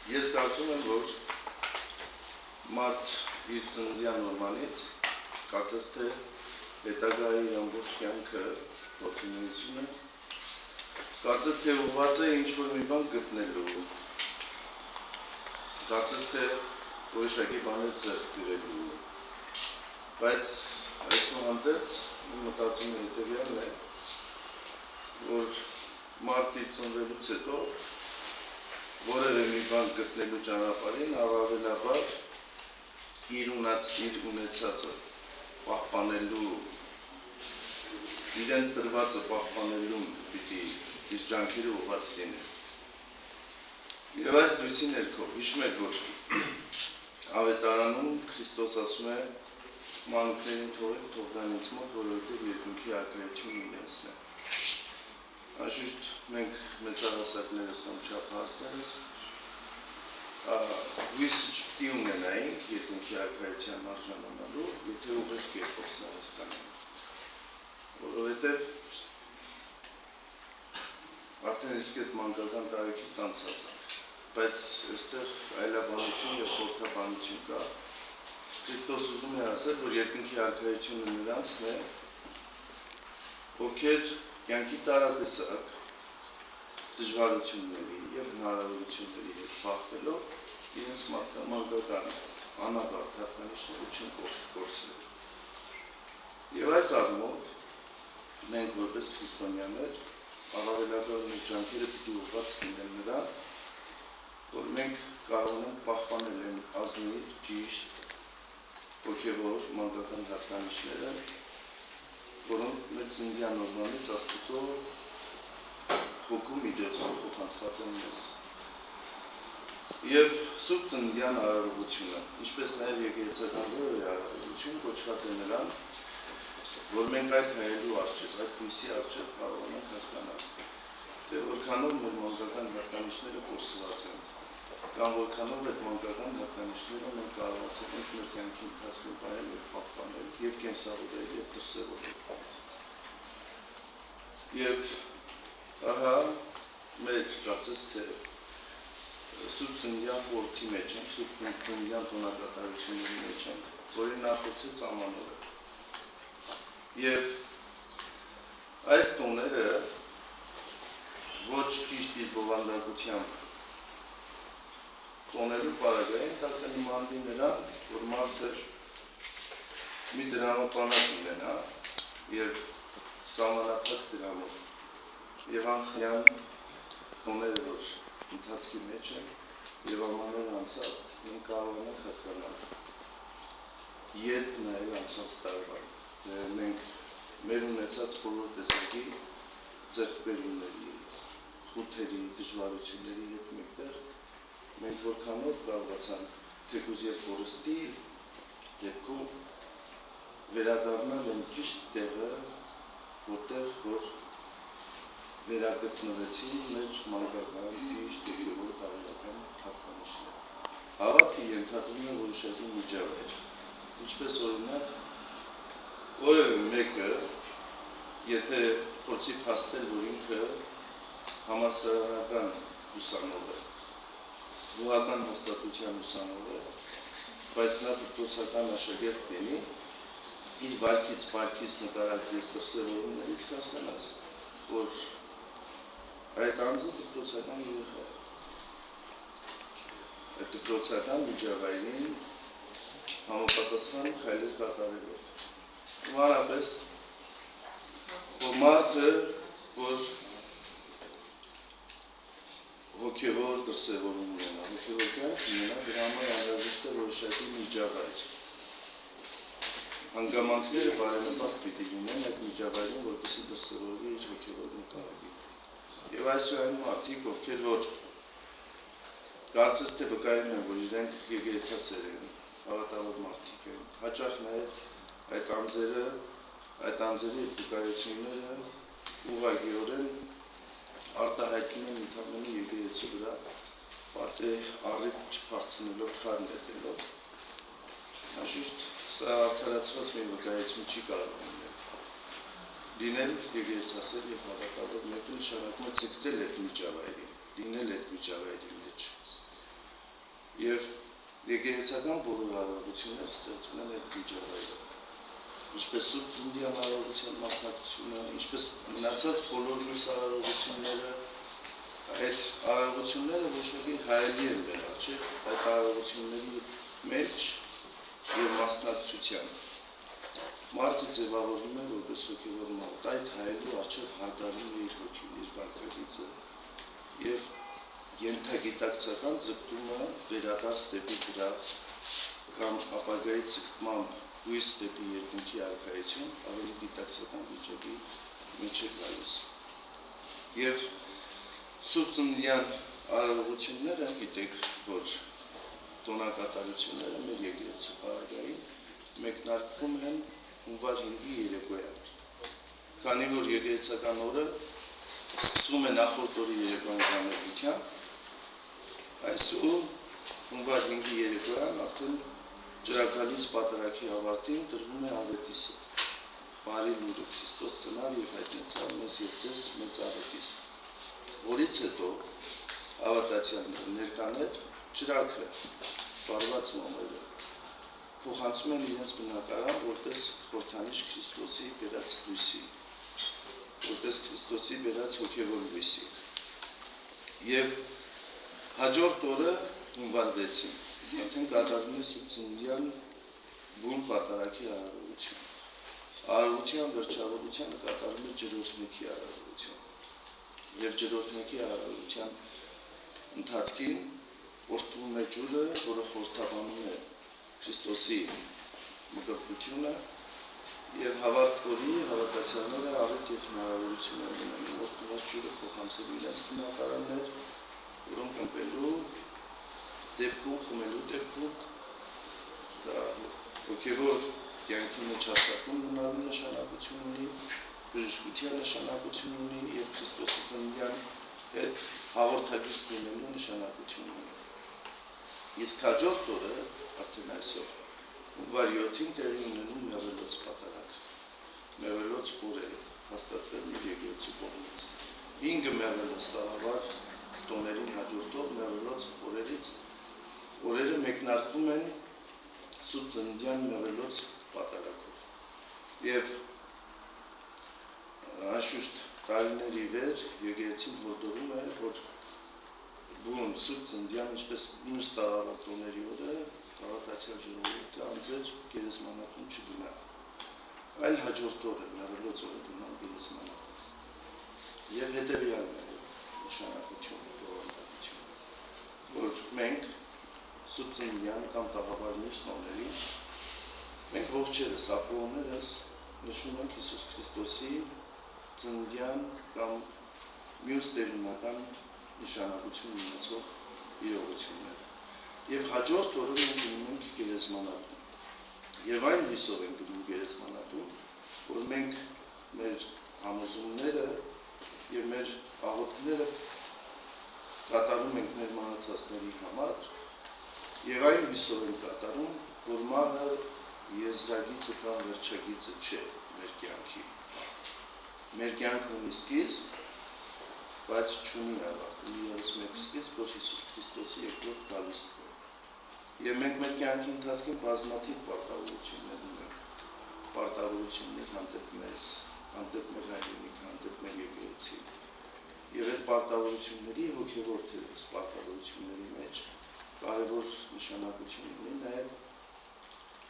Ես կարծում եմ, որ մարդ իր ծննդյան նորմանից կարծես թե հետագայի ամբողջ կյանքը ողջունությունը կարծես թե ուղղված է ինչ-որ մի բան գտնելու, կարծես թե որոշակի բաներ ձեռք բերելու, բայց այսուհանդերձ մտածում եմ հետևյալն է, որ մարդ իր ծնվելուց հետո որևէ մի բան գտնելու ճանապարհին առավելաբար իր ունեցածը պահպանելու, իրեն տրվածը պահպանելուն պիտի իր ջանքերը ուղղված լինի։ Եվ այս լույսի ներքո հիշում եք, որ ավետարանում Քրիստոս ասում է մանուկներին թողեք, թող գան ինձ մոտ, որովհետև երկնքի առաքելությունը իրենցն է։ Անշուշտ մենք մեծահասակներս կամ չափահասներս հույսը չպիտի ունենայինք երկնքի առաքելության արժանանալու, եթե ուղիղ կերպով սա հասկանանք, որովհետև արդեն իսկ այդ մանկական տարիքից անցած է, բայց այստեղ այլաբանություն եւ խորհրդաբանություն կա։ Քրիստոս ուզում է ասել, որ երկնքի առաքելությունը նրանցն է, ովքեր կյանքի տարատեսակ դժվարությունների եւ հնարավորությունների հետ բախվելով իրենց մանկական անավարտ հատկանիշները չեն կորցրել։ Եվ այս առումով մենք որպես քրիստոնյաներ առավելաբար մեր ջանքերը պիտի ուղղված լինեն նրան, որ մենք կարողանանք պահպանել այն ազնիվ, ճիշտ, հոգևոր մանկական հատկանիշները, որոնք մեր ծննդյան նորմանից Աստծո հոգու միջոցով փոխանցված են մեզ։ Եվ Սուրբ ծննդյան արարողությունը, ինչպես նաև եկեղեցական որևէ արարողություն կոչված է նրան, որ մենք այդ հայելու առջև, այդ հույսի առջև կարողանանք հասկանալ, թե որքանով մեր մանկական հատկանիշները կորսված են, կամ որքանով այդ մանկական հատկանիշները մենք կարողացել ենք մեր կյանքի ընթացքում պահել եւ պահպանել եւ կենսավորել եւ դրսեւորել։ Եվ ահա մեր կարծես թե Սուրբ ծննդյան խորհրդի մեջ ենք, Սուրբ ծննդյան տոնակատարությունների մեջ ենք, որին նախորդեց ամանորը։ Եվ այս տոները ոչ ճիշտ իր բովանդակությամբ տոնելու պարագային դա կնմանվի նրան, որ մարդը մի դրամապանակ ունենա եւ սահմանափակ դրամով եւ անխնյան տոները, որ ընթացքի մեջ են եւ ամանորը անցավ, մենք կարողանանք հասկանալ ետ նայել անցած տարվա, մենք մեր ունեցած բոլոր տեսակի ձեռքբերումների, խութերի, դժվարությունների հետ մեկտեղ մենք որքանով կարողացանք թեկուզ եւ կորստի դեպքում վերադառնալ այն ճիշտ տեղը, որտեղ որ վերագտնվեցին մեր մանկական ճիշտ հոգևոր բարոյական հատկանիշները։ Հավատքը ենթադրում է որոշակի միջավայր, ինչպես օրինակ որևէ մեկը, եթե փորձի փաստել, որ ինքը համալսարանական ուսանող է, գյուղական հաստատության ուսանող է, բայց նա դպրոցական աշակերտ լինի, իր վարքից նկարագրած դրսևորումներից կհասկանաս, որ այդ անձը դպրոցական երեխա է։ Այդ դպրոցական միջավայրին համապատասխան քայլեր կատարելով։ Մանրապես, որ մարդը, որ հոգևոր դրսևորում ունենա, հոգևոր կյանք ունենա, դրա համար անհրաժեշտ է որոշակի միջավայր։ Հանգամանքները բարենպաստ պիտի լինեն այդ միջավայրում, որպեսզի դրսևորվի իր հոգևոր նկարագիրը։ Եվ այսօր մարդիկ, ովքեր որ կարծես թե վկայում են, որ իրենք եկեղեցասեր են, հավատալով մարդիկ են, հաճախ նաև այդ անձերի վկայությունները ուղղակիորեն արտահայտում են ընդհանրապես եկեղեցու վրա պատե առիթ չփախցնելով, քար նետելով։ Անշուշտ սա արդարացված մի վկայություն չի կարող լինել եկեղեցասեր եւ հավատալով մեկը նշանակում է ցկտել այդ միջավայրին, լինել այդ միջավայրի մեջ։ Եվ եկեղեցական բոլոր արարողությունները ստեղծում են այդ միջավայրը։ Ինչպես Սուրբ Ծննդյան արարողության մասնակցությունը, ինչպես մնացած բոլոր մյուս արարողությունները, այդ արարողությունները ոչ ոքի հայելի են մեր առջև, այդ արարողությունների մեջ եւ մասնակցության։ Մարդը ձևավորվում է որպես հոգևոր մարդ, այդ հայելու առջև հարգարում է իր հոգին, իր վարքագիծը եւ ենթագիտակցական ձգտումը վերադարձ դեպի դրա կամ ապագայի ձգտման հույս դեպի երկնքի արքայություն ավելի գիտակցական վիճակի մեջ է գալիս։ Եվ Սուրբ Ծննդյան արարողությունները գիտեք, որ տոնակատարությունները մեր եկեղեցու պարագային մեկնարկվում են հունվար 5-ի երեկոյան։ Քանի որ եկեղեցական օրը սկսվում է նախորդ օրի երեկոյան ժամերգությամբ, այսօր հունվար 5-ի երեկոյան արդեն ճրագալից պատարագի ավարտին դրվում է ավետիսը, բարի լուրը, Քրիստոս ծնավ և հայտնեցավ մեզ և ձեզ մեծ ավետիս, որից հետո ավարտացյալները ներկաներ ճրագը, վարված մամերը, փոխանցում են իրենց բնակարան, որպես խորհրդանիշ Քրիստոսի բերած լույսի, որպես Քրիստոսի բերած հոգևոր լույսի։ Եվ հաջորդ օրը հունվար 6-ին արդեն կատարվում է Սուրբ Ծննդյան բուն պատարագի արարողություն։ Արարողության վերջավորությանը կատարվում է ջրօրհնեքի արարողություն։ Եվ ջրօրհնեքի արարողության ընթացքին օրհնվում է ջուրը, որը խորհրդաբանում է Քրիստոսի մկրտությունը եւ հավարտ օրի հավատացյալները առիթ եւ հնարավորություն են ունենում օրհնված ջուրը փոխանցել իրենց բնակարաններ, որոնք ըմպելու դեպքում, խմելու դեպքում դա հոգևոր կյանքի մեջ հաստատում մնալու նշանակություն ունի, բժշկության նշանակություն ունի եւ Քրիստոսի ծննդյան հետ հաղորդակից լինելու նշանակություն ունի։ Իսկ հաջորդ օրը, արդեն այսօր, հունվար 7-ին տեղի ունենում մեղելոց պատարագ։ Մեղելոց օր է հաստատվել մեր եկեղեցու կողմից։ 5 մեղելոց տաղավար տոներին հաջորդող մեղելոց օրերը մեկնարկվում են Սուրբ Ծննդյան մեղելոց պատարագով։ Եվ անշուշտ տարիների վեր եկեղեցին հորդորում է, որ բուն Սուրբ Ծննդյան, ինչպես մյուս տաղավարների օրը, հավատացյալ ժողովուրդը անձեր գերեզմանատուն չգնա, այլ հաջորդ օրը մեղելոց օրը գնան գերեզմանատուն։ Եվ հետևյալն է նշանակությունը, որ մենք Սուրբ Ծննդյան կամ տաղավար մյուս տոներին մենք ողջերս, ապրողներս նշում ենք Հիսուս Քրիստոսի ծննդյան կամ մյուս տերունական նշանակություն ունեցող իրողությունները։ Եվ հաջորդ օրը մենք գնում ենք գերեզմանատուն։ Եվ այն հույսով ենք գնում գերեզմանատուն, որ մենք մեր համոզումները եւ մեր աղոթքները կատարում ենք մեր մահացածների համար եւ այն հույսով ենք կատարում, որ մահը եզրագիծը կամ վերջագիծը չէ մեր կյանքի։ Մեր կյանքը ունի սկիզբ, բայց չունի ավարտ, ունի ևս մեկ սկիզբ, որ Հիսուս Քրիստոսի երկրորդ գալուստն է։ Եվ մենք մեր կյանքի ընթացքին բազմաթիվ պարտավորություններ ունենք, պարտավորություններ հանդեպ մեզ, հանդեպ մեր հայրենիք, հանդեպ մեր եկեղեցի։ Եվ այդ պարտավորությունների հոգևոր թերս պարտավորությունների մեջ կարևոր նշանակություն ունի նաև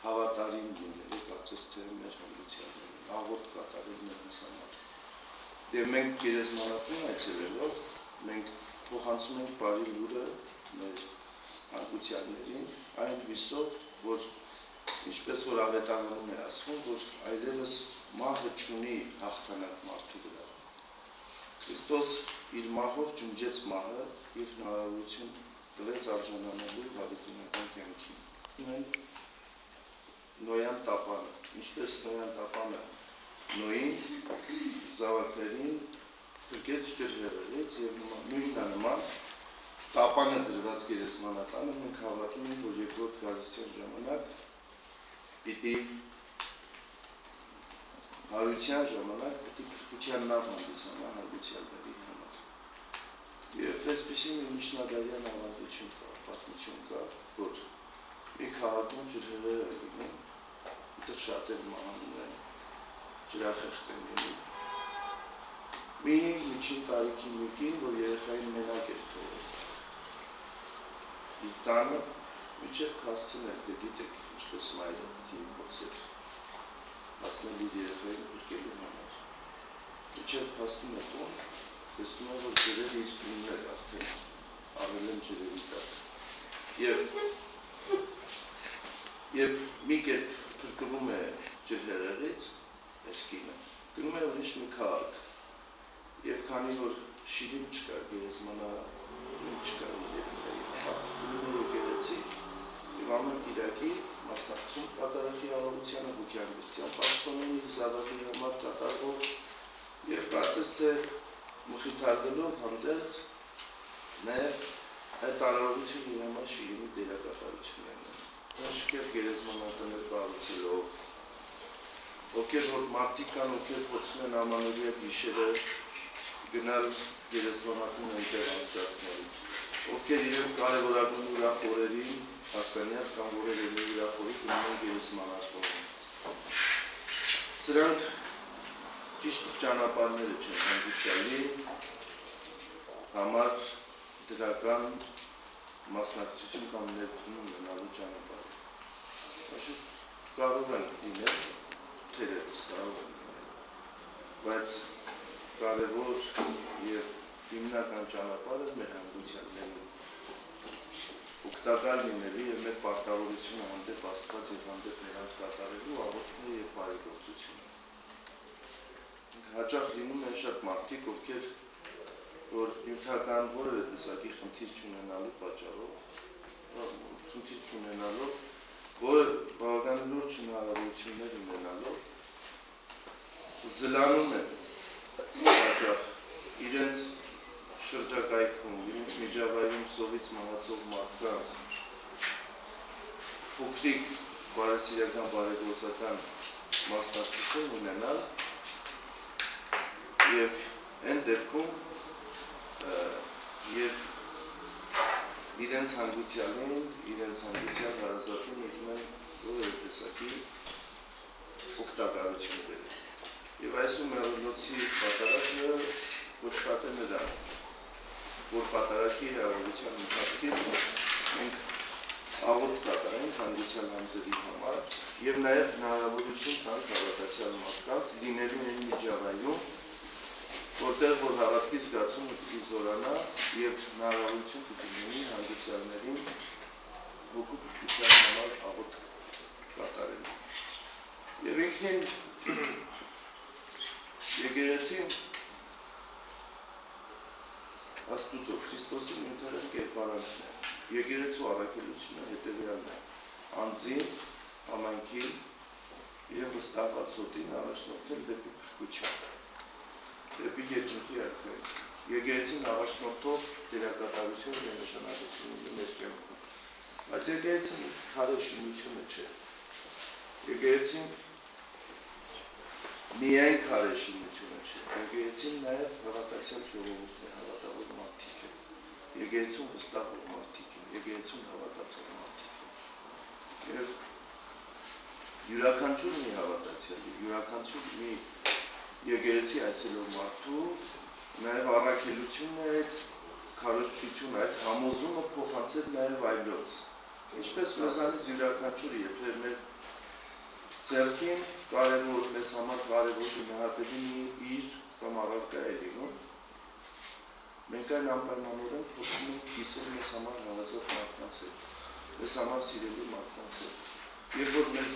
հավատարիմ լինել, կարծես թե մեր հանդիպյալներին, աղոթք կատարել նրանց համար։ Եվ մենք գերեզմանատուն այցելելով, մենք փոխանցում ենք բարի լուրը մեր հանդիպյալներին, այն հույսով, որ ինչպես որ ավետարանում է ասվում, որ այլևս մահը չունի հաղթանակ մարդու վրա։ Քրիստոս իր մահով ջնջեց մահը եւ հնարավորություն տվեց արժանանալու հավիտենական կյանքին։ Նոյան տապանը, ինչպես Նոյան տապանը Նոյին զավակներին գրկեց ջրհեղեղից եւ նույնանման տապանը դրված գերեզմանատանը մենք հավատում ենք, որ երկրորդ գալստյան ժամանակ պիտի հարության ժամանակ պիտի փրկության նավ հանդիսանա հանդիպյալների համար։ Եվ այսպիսի մի միջնադարյան ավանդություն կա, պատմություն կա, որ մի քաղաքում ջրհեղեղը լինի, այդտեղ շատեր մահանում են, ջրախեղտ են լինի։ Մի միջին տարիքի մի կին, որ երեխային մենակ էր թողել իր տանը, մինչև հասցնել, դե գիտեք, ինչպես մայրը պիտի փորձեր հասնել իր երեխային փրկելու համար։ Մինչև հասնում է տուն, տեսնում է, որ ջրերը իր տունն էր արդեն առել են ջրերի տակ։ Եվ մի կերպ փրկվում է ջրհեղեղից, այս կինը, գնում է ուրիշ մի քաղաք։ Եվ քանի որ շիրիմ չկար, գերեզմանատուն չկար երեխայի համար, գնում է եկեղեցի եւ ամեն կիրակի մասնակցում կատարախի ալողությանը հոգեհանգստյան պաշտոնի զավակի համար կատարվող եւ կարծես թե մխիթարվելով հանդերձ նաեւ այդ ալողությունը իր համար շիրիմի դերակատարություն են աշկեր գերեզմանատներ կառուցելով, ովքեր որ մարդիկ կան, ովքեր փորձում են ամանորյա գիշերը գնալ գերեզմանատուն այնտեղ անցկացնել, ովքեր իրենց կարևորագույն ուրախ օրերին, ասանյաց կամ որևէ ուրախ օրի գնում են գերեզմանատուն։ Սրանք ճիշտ ճանապարհները չեն հանդիպյալի համար դրական մասնակցություն կամ ներդրում ունենալու ճանապարհը։ Այսինքն կարող են լինել, թերևս կարող են լինել, բայց կարևոր եւ հիմնական ճանապարհը մեր հանգուցյալներին օգտակար լինելու եւ մեր պարտավորությունը հանդեպ Աստված եւ հանդեպ նրանց կատարելու աղոթքը եւ բարեգործությունը։ Հաճախ լինում են շատ մարդիկ, ովքեր որ նյութական որևէ տեսակի խնդիր չունենալու պատճառով, որը բավական լուրջ հնարավորություններ ունենալով զլանում են հաճախ իրենց շրջակայքում, իրենց միջավայրում սովից մահացող մարդկանց փոքրիկ բարեսիրական բարեգործական մասնակցություն ունենալ եւ այն դեպքում եւ իրենց հանգուցյալին, իրենց հանգուցյալ հարազատին եկնում են որևէ տեսակի օգտակարություն բերել։ Եվ այսօր մեղրնոցի պատարագը կոչված է նրան, որ պատարագի հաղորդության ընթացքին մենք աղոթք կատարենք հանգուցյալ անձերի համար եւ նաեւ հնարավորություն տանք հավատացյալ մարդկանց լինելու այն միջավայրում, որտեղ որ հավատքի զգացումը պիտի զորանա եւ հնարավորություն պիտի լինի հանգուցյալներին հոգու փրկության համար աղոթք կատարելու։ Եվ ինքնին եկեղեցին Աստուծո Քրիստոսի նյութերեն կերպարանքն է։ Եկեղեցու առաքելությունը հետևյալն է. անձին, համայնքին եւ վստահված հոտին առաջնորդել դեպի փրկություն, դեպի երկնքի արքայություն։ Եկեղեցին առաջնորդող դերակատարություն եւ նշանակություն ունի մեր կյանքում։ Բայց եկեղեցին քարե շինությունը չէ։ Եկեղեցին միայն քարե շինությունը չէ, եկեղեցին նաև հավատացյալ ժողովուրդն է, հավատավոր մարդիկ են, եկեղեցում վստահող մարդիկ են, եկեղեցում հավատացող մարդիկ են։ Եվ յուրաքանչյուր մի հավատացյալի, յուրաքանչյուր մի եկեղեցի այցելող մարդու նաև առաքելությունն է այդ քարոզչությունը, այդ համոզումը փոխանցել նաև այլոց։ Ինչպես մեզանից յուրաքանչյուրը երբեք մեր ձեռքին կարևոր մեզ համար կարևոր գնահատելի մի իր կամ առարկա է լինում, մենք այն անպայմանորեն փորձում ենք կիսել մեզ համար հարազատ մարդկանց հետ, մեզ համար սիրելի մարդկանց հետ։ Երբ որ մենք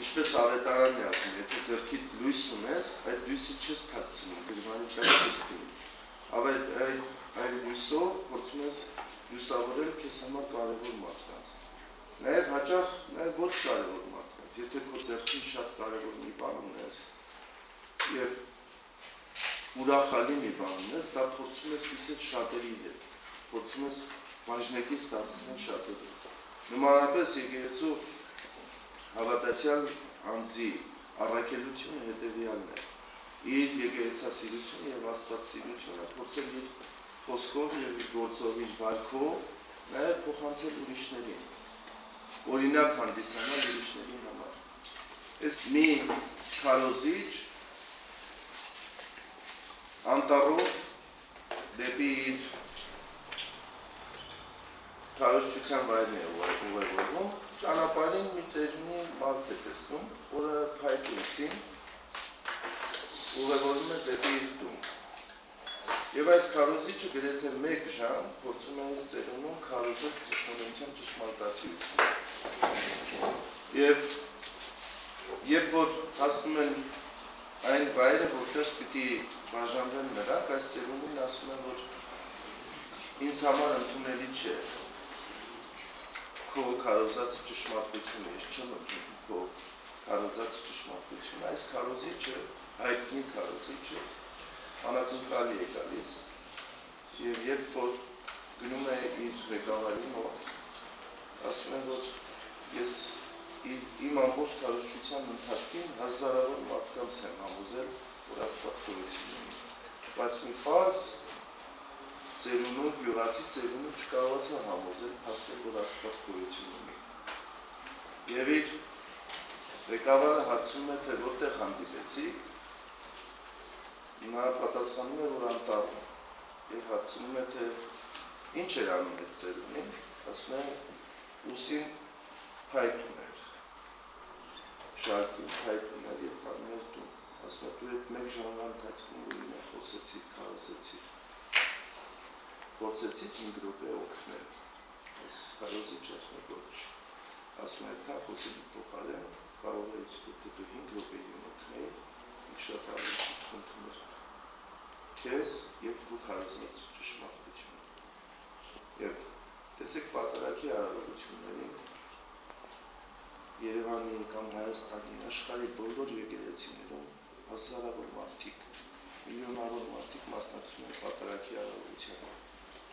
ինչպես ավետարանն է ասում, եթե ձեռքիդ լույս ունես, այդ լույսը չես թաքցնում, գրվանի տակ չես դնում, այդ լույսով փորձում ես լուսավորել քեզ համար կարևոր մարդկանց։ Նաև հաճախ նաև ոչ կարևոր մարդկանց, եթե քո ձեռքին շատ կարևոր մի բան ունես եւ ուրախալի մի բան ունես, դա փորձում ես կիսել շատերի հետ, փորձում ես բաժնեկից դարձնել շատերի։ Նմանապես եկեղեցու հավատացյալ անձի առաքելությունը հետևյալն է. իր եկեղեցասիրությունը եւ աստվածասիրությունը փորձել իր խոսքով եւ իր գործով իր վարքով նաեւ փոխանցել ուրիշներին օրինակ հանդիսանալ ուրիշների համար այս մի քարոզիչ անտառով դեպի իր քարոզչության վայրն է ուղևորվում ճանապարհին մի ծերունի մարդ է տեսնում որը փայտ ուսին ուղևորվում է դեպի իր տուն եւ այս քարոզիչը գրեթե 1 ժամ փորձում է այս ծերունում քարոզել քրիստոնեության ճշմարտացիությունը եւ երբ որ հասնում են այն վայրը որտեղ պիտի բաժանվեն նրանք այս ծերունին ասում են որ ինձ համար ընդունելի չէ քո քարոզած ճշմարտությունը ես չեմ ընդունում քո քարոզած ճշմարտությունը այս քարոզիչը հայտնի քարոզիչը անածուկալի է գալիս եւ երբ որ գնում է իր ղեկավարի մոտ ասում են որ ես իմ ամբողջ քարոզչության ընթացքին հազարավոր մարդկանց եմ համոզել որ Աստված գոյություն ունի բայց մի պարզ ծերունու գյուղացի ծերունու չկարողացա համոզել փաստել որ Աստված գոյություն ունի եւ իր ղեկավարը հարցնում է թե որտեղ հանդիպեցիք նա պատասխանում է որ անտառում եւ հարցնում է թե ինչ էր անում այդ ծերունին ասում է ուսին փայտ ուներ շարքին փայտ ուներ եւ տանում էր տուն ասում է դու այդ 1 ժամվա ընթացքում ուրինը խոսեցիք քարոզեցիք փորձեցիք 5 րոպե օգնել այս քարոզիչը ոչ ասում է այդքան խոսելու փոխարեն կարող է եթե դու 5 րոպեի օգնել շատ ավելի ընդունել քեզ եւ դու քարոզած ճշմարտությունը եւ տեսեք պատարագի արարողություններին Երևանի կամ Հայաստանի աշխարհի բոլոր եկեղեցիներում հազարավոր մարդիկ միլիոնավոր մարդիկ մասնակցում են պատարագի արարողությանը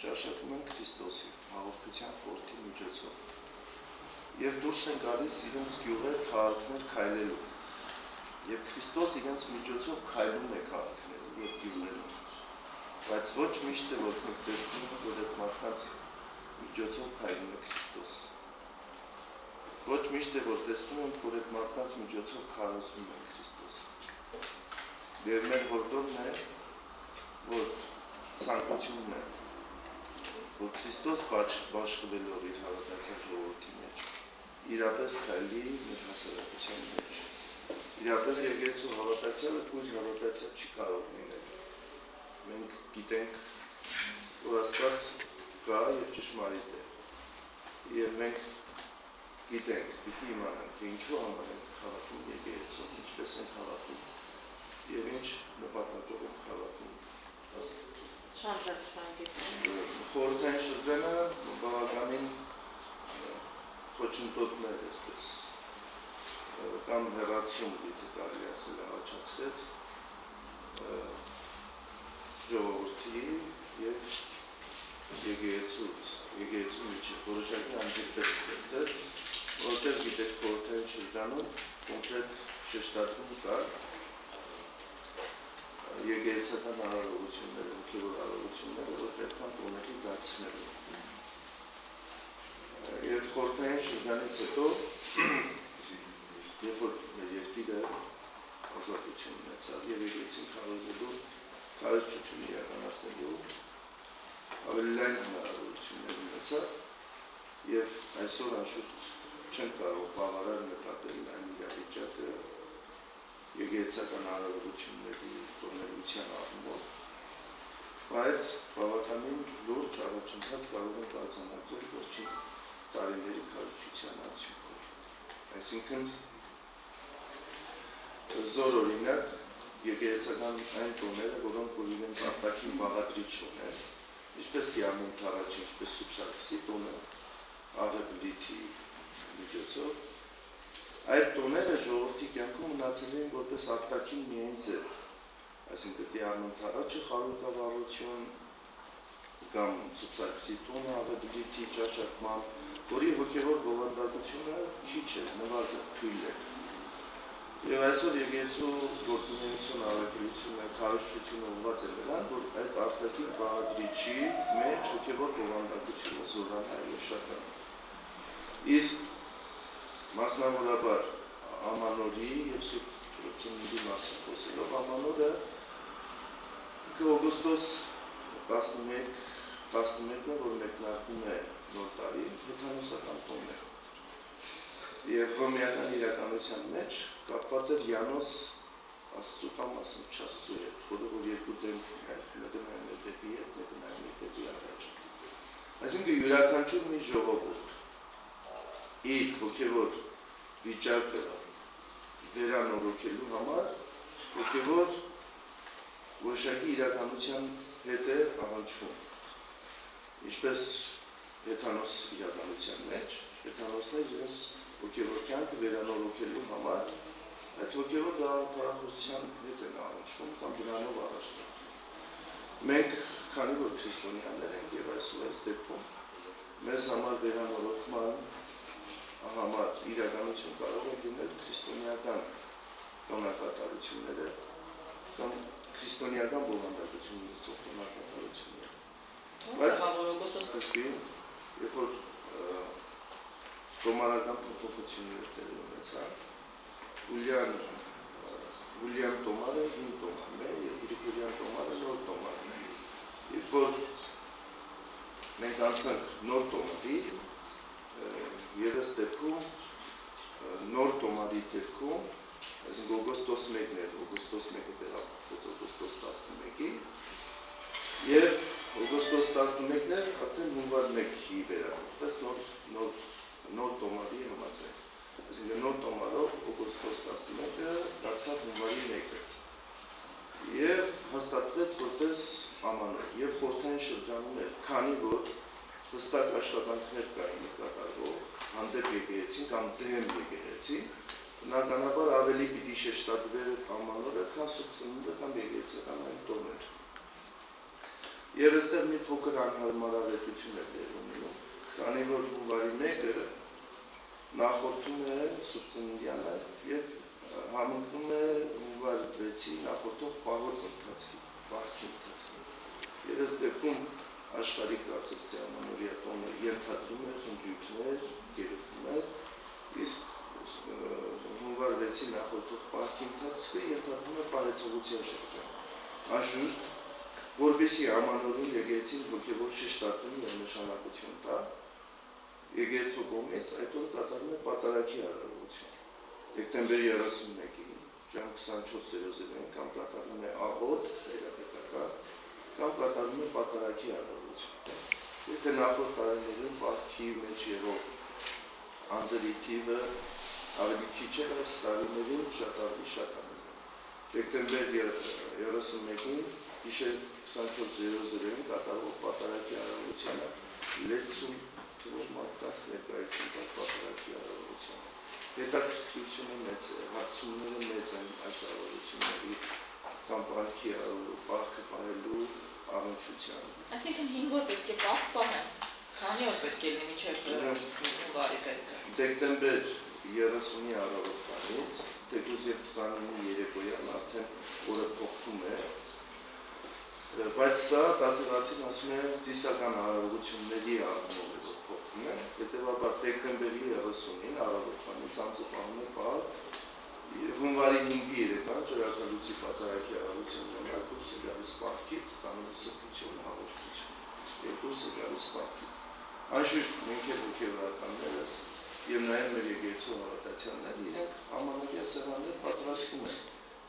ճաշակում են Քրիստոսի հաղորդության խորհրդի միջոցով եւ դուրս են գալիս իրենց գյուղեր քաղաքներ քայլելու եւ Քրիստոս իրենց միջոցով քայլում է քաղաքներում եւ գյուղերում բայց ոչ միշտ է որ մենք տեսնում ենք որ այդ մարդկանց միջոցով քայլում է Քրիստոս ոչ միշտ է որ տեսնում ենք որ այդ մարդկանց միջոցով քարոզում է Քրիստոս եւ մեր հորդորն է որ ցանկությունն է որ Քրիստոս բաշխվելով իր հավատացյալ ժողովրդի մեջ իրապես քայլի մեր հասարակության մեջ իրապես եկեղեցու հավատացյալը կույր հավատացյալ չի կարող լինել մենք գիտենք որ Աստված կա եւ ճշմարիտ է եւ մենք գիտենք պիտի իմանանք թե ինչու համար ենք հավատում եկեղեցու ինչպես ենք հավատում եւ ինչ նպատակով ենք հավատում խորհրդային շրջանը բավականին խոչընդոտներ այսպես կամ հեռացում եթե կարելի ասել առաջացրեց ժողովրդի եւ եկեղեցու միջեւ որոշակի անջրպետ ստեղծեց որտեղ գիտեք խորհրդային շրջանում կոնկրետ շեշտադրում կար եկեղեցական արարողությունները հոգեվոր արարողությունները ոչ այդքան տոների դարձնելու եւ խորհրդային շրջանից հետո երբ որ մեր երկիրը ազատություն ունեցավ եւ եկեղեցին քարոզչություն իրականացնելու ավելի լայն հնարավորություններ ունեցավ եւ այսօր անշուշտ չենք կարող բավարար նկատել այն իրավիճակը եկեղեցական արարողությունների տոնելության առումով բայց բավականին լուրջ առաջընթաց կարող ենք արձանագրել վերջին տարիների քարոզչության արդյունքում այսինքն զոր օրինակ եկեղեցական այն տոները որոնք որ իրենց արտաքին բաղադրիչ ունեն ինչպես Տիամոնտ առաջին ինչպես Սուբսակսի տոնը աղեբլիթի միջոցով այդ տոները ժողովրդի կյանքում մնացել են որպես արտաքին միայն ձև այսինքն Տիամոնտ առաջը խարույկավառություն կամ Սուբսակսի տոնը աղեբլիթի ճաշակման որի հոգևոր բովանդակությունը քիչ է նվազել թույլ է Եվ այսօր եկեղեցու գործունեություն առաքելությունը քարոզչությունը ուղղված է նրան, որ այդ արտաքին բաղադրիչի մեջ հոգևոր բովանդակությունը զորանա եւ շատանա։ Իսկ մասնավորաբար Ամանորի եւ Սուրբ Ծնունդի մասին խոսելով, Ամանորը օգոստոս 11-ն է, որ մեկնարկում է նոր տարի, հեթանոսական տոնն է։ Եվ հռոմեական իրականության մեջ կապված էր Յանոս Աստծու կամ Աստծու հետ, որը որ երկու դեմք ուներ, մեկը նայում էր դեպի հետ, մեկը նայում էր դեպի առաջ։ Այսինքն յուրաքանչյուր մի ժողովուրդ իր հոգևոր վիճակը վերանորոգելու համար հոգևոր որոշակի իրականության հետ է առնչվում։ Ինչպես հեթանոս իրականության մեջ, հեթանոսներ իրենց հոգևոր կյանքը վերանորոգելու համար այդ հոգևոր գաղափարախոսության հետ են առնչվում կամ դրանով առաջնում։ Մենք, քանի որ քրիստոնյաներ ենք եւ այսօր այս դեպքում մեզ համար վերանորոգման համար իրականություն կարող է լինել քրիստոնեական տոնակատարությունները կամ քրիստոնեական բովանդակություններից տոնակատարությունները։ Բայց երբ որ Տոմարական փոփոխությունները տեղի ունեցան, Ուիլյամ Տոմարը հին Տոմարն է եւ Գրիգորյան Տոմարը նոր Տոմարն է։ Երբ որ մենք անցանք նոր Տոմարի, ևս դեպքում նոր Տոմարի դեպքում, այսինքն օգոստոս 1-ն էր, օգոստոս 1-ը տեղափոխվեց օգոստոս 11-ի, եւ օգոստոս 11-ն էր արդեն հունվար 1-ի վերափոխվեց նոր Տոմարի համաձայն։ Այսինքն նոր Տոմարով օգոստոս 11-ը դարձավ հունվարի 1-ը։ Եվ հաստատվեց որպես Ամանոր եւ խորհրդային շրջանում էր, քանի որ հստակ աշխատանքներ կային կատարվող հանդեպ եկեղեցին կամ դեմ եկեղեցին, բնականաբար ավելի պիտի շեշտադրվեր Ամանորը, քան Սուրբ Ծնունդը կամ եկեղեցական այն տոներ։ Եվ այստեղ մի փոքր անհարմարավետություն է տեղի ունենում, քանի որ հունվարի 1-ը նախորդում է Սուրբ Ծննդյանը եւ համընկնում է հունվար 6-ի նախորդող պահոց ընթացքի, պահքի ընթացքին։ Եվ այս դեպքում աշխարհի կարծես թե Ամանորյա տոնը ենթադրում է խնջույքներ, գերեխումներ, իսկ հունվար 6-ի նախորդող պահքի ընթացքը ենթադրում է պահեցողության շրջան։ Անշուշտ, որպեսզի Ամանորին եկեղեցին հոգևոր շեշտադրում եւ նշանակություն տա, եկեղեցու կողմից այդ օրը կատարվում է պատարագի արարողություն։ Դեկտեմբերի 31-ին ժամ 24:00-ին կամ կատարվում է աղոտ հայրապետական, կամ կատարվում է պատարագի արարողություն։ Եթե նախորդ տարիներին պահքի մեջ եղող անձերի թիվը ավելի քիչ էր, այս տարիներին շատ ավելի շատանում է։ Դեկտեմբեր 31-ին գիշեր 24:00-ին կատարվող պատարագի արարողությանը 60 մարդկանց ներկայացում պատարագի արարողությանը։ Հետաքրքրությունը մեծ է, հարցումները մեծ են այս արարողությունների կամ պահքը պահելու առնչությամբ։ Այսինքն 5 օր պետք է պահք պահեն, քանի օր պետք է լինի մինչև հունվարի 6-ը։ Դեկտեմբեր 30-ի առավոտանից, թեկուզ եւ 29-ի երեկոյան արդեն օրը փոխվում է, բայց սա դատիվացին ասում է ծիսական արարողությունների առումով է փոխվում է, հետևաբար դեկտեմբերի 30-ին առավոտվանից անձը պահում է պահք, հունվարի 5-ի երեկոյան ջրակալուցի պատարագի արարողության ժամանակ դուրս է գալիս պահքից, ստանում է սրբություն, հաղորդություն, եւ դուրս է գալիս պահքից։ Անշուշտ մենք եւ հոգեվորականներս եւ նաեւ մեր եկեղեցու հավատացյալները իրենք Ամանորյա սեղաններ պատրաստում են,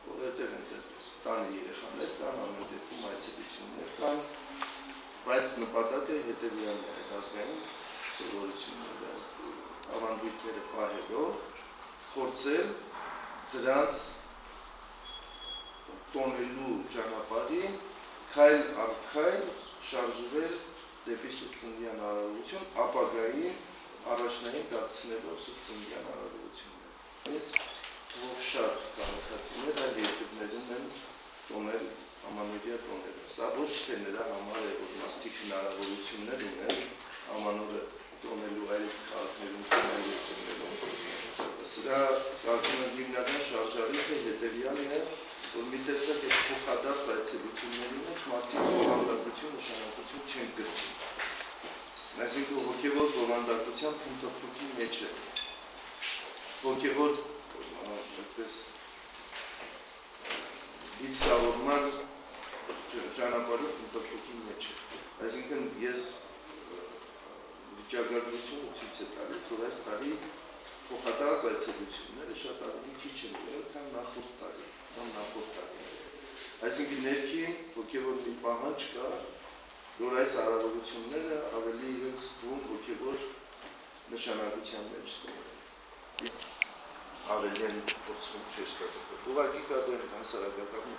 որովհետեւ այնտեղ տան երեխաներ կան, ամեն դեպքում այցելություններ կան, բայց նպատակը հետևյալն է այդ ազգային սովորությունները, ավանդույթները պահելով, փորձել դրանց տոնելու ճանապարհին քայլ առ քայլ շարժվել դեպի Սուրբ Ծննդյան արարողություն, ապագային առաջնային դարձնելով Սուրբ Ծննդյան արարողությունները։ Թվով շատ քաղաքացիներ այլ երկրներում են տոնել Ամանորյա տոները։ Սա ոչ թե նրա համար է, որ մարդիկ հնարավորություններ ունեն Ամանորը տոնելու այլ քաղաքներում կամ այլ երկրներում։ Սրա կարծում եմ հիմնական շարժարի տեսեք այդ փոխադարձ այցելությունների մեջ մարդիկ բովանդակություն նշանակություն չեն գտնում։ Այսինքն հոգևոր բովանդակության փնտրտուքի մեջ է։ Հոգևոր այդպես լիցքավորման ճանապարհի փնտրտուքի մեջ է։ Այսինքն ես վիճակագրությունը ցույց է տալիս, որ այս տարի փոխադարձ այցելությունները շատ ավելի քիչ են եղել, քան նախորդ տարի։ Այսինքն ներքին հոգևոր մի պահանջ կա, որ այս հարաբերությունները ավելի իրենց բուն հոգևոր նշանակության մեջ ավելի են փոխվում շեշտադրել։ Ուղղակի կա դեր հասարակական